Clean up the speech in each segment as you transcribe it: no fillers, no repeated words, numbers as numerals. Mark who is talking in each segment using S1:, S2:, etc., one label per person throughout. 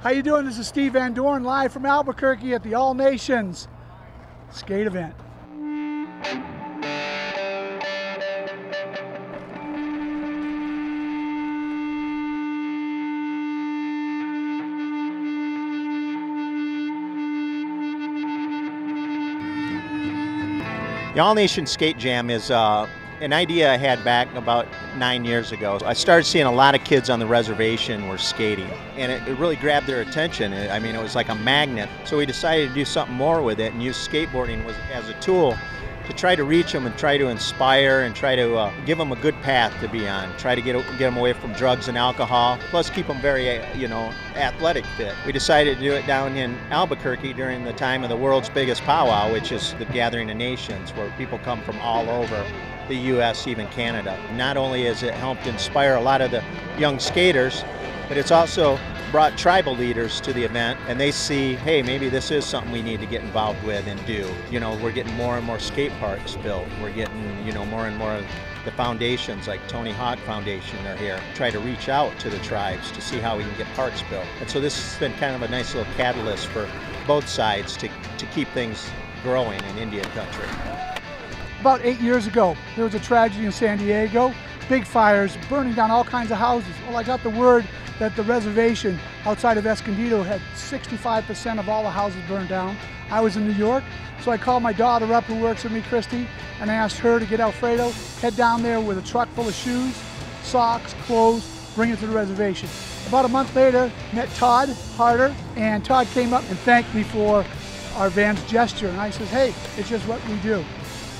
S1: How you doing? This is Steve Van Doren live from Albuquerque at the All Nations skate event.
S2: The All Nation Skate Jam is an idea I had back about 9 years ago. I started seeing a lot of kids on the reservation were skating, and it really grabbed their attention. I mean, it was like a magnet. So we decided to do something more with it and use skateboarding as a tool to try to reach them and try to inspire and try to give them a good path to be on. Try to get them away from drugs and alcohol, plus keep them very, athletic fit. We decided to do it down in Albuquerque during the time of the world's biggest powwow, which is the Gathering of Nations, where people come from all over the U.S., even Canada. Not only has it helped inspire a lot of the young skaters, but it's also brought tribal leaders to the event, and they see, hey, maybe this is something we need to get involved with and do. You know, we're getting more and more skate parks built. We're getting, more and more of the foundations, like Tony Hawk Foundation are here. Try to reach out to the tribes to see how we can get parks built. And so this has been kind of a nice little catalyst for both sides to keep things growing in Indian country.
S1: About 8 years ago, there was a tragedy in San Diego. Big fires, burning down all kinds of houses. Well, I got the word that the reservation outside of Escondido had 65% of all the houses burned down. I was in New York, so I called my daughter up who works with me, Christy, and I asked her to get Alfredo, head down there with a truck full of shoes, socks, clothes, bring it to the reservation. About a month later, met Todd Harder, and Todd came up and thanked me for our VANS gesture, and I said, hey, it's just what we do.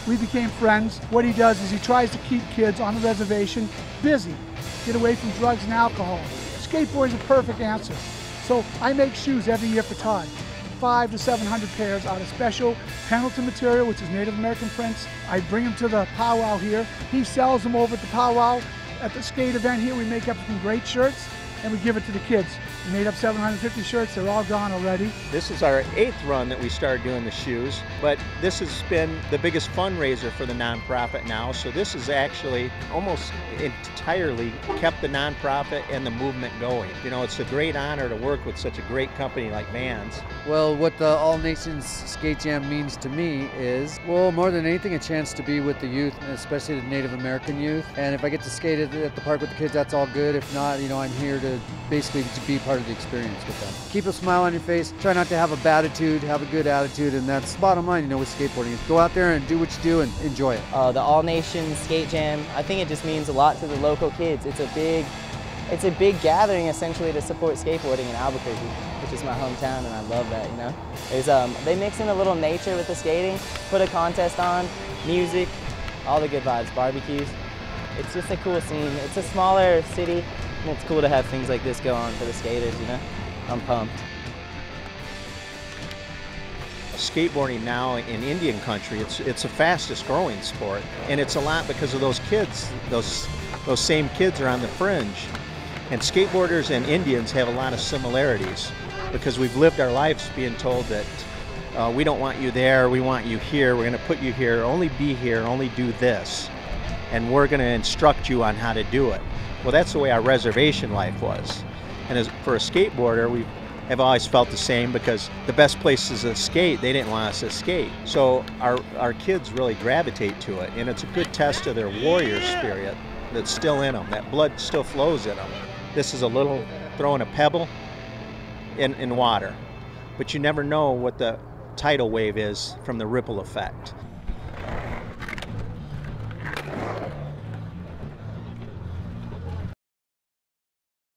S1: We became friends. What he does is he tries to keep kids on the reservation busy, get away from drugs and alcohol. Skateboard is a perfect answer. So I make shoes every year for Todd. 500 to 700 pairs out of special Pendleton material, which is Native American prints. I bring them to the powwow here. He sells them over at the powwow. At the skate event here, we make up some great shirts and we give it to the kids. We made up 750 shirts, they're all gone already. This
S2: is our 8th run that we started doing the shoes, but this has been the biggest fundraiser for the nonprofit now, so this has actually almost entirely kept the nonprofit and the movement going. You know, it's a great honor to work with such a great company like VANS.
S3: Well, what the All Nations Skate Jam means to me is, well, more than anything, a chance to be with the youth, especially the Native American youth. And if I get to skate at the park with the kids, that's all good. If not, I'm here to basically be part of the experience with them. Keep a smile on your face, try not to have a bad attitude, have a good attitude, and that's the bottom line, with skateboarding. Go out there and do what you do and enjoy it.
S4: The All Nations Skate Jam, I think it just means a lot to the local kids. It's a big gathering essentially to support skateboarding in Albuquerque, which is my hometown, and I love that, they mix in a little nature with the skating, put a contest on, music, all the good vibes, barbecues. It's just a cool scene. It's a smaller city, and it's cool to have things like this go on for the skaters, I'm pumped.
S2: Skateboarding now in Indian country, it's the fastest growing sport, and it's a lot because of those kids. Those same kids are on the fringe, and skateboarders and Indians have a lot of similarities because we've lived our lives being told that we don't want you there, we want you here, we're going to put you here, only be here, only do this, and we're going to instruct you on how to do it. Well, that's the way our reservation life was. And for a skateboarder, we have always felt the same because the best places to skate, they didn't want us to skate. So our kids really gravitate to it, and it's a good test of their warrior spirit that's still in them. That blood still flows in them. This is a little throwing a pebble in water, but you never know what the tidal wave is from the ripple effect.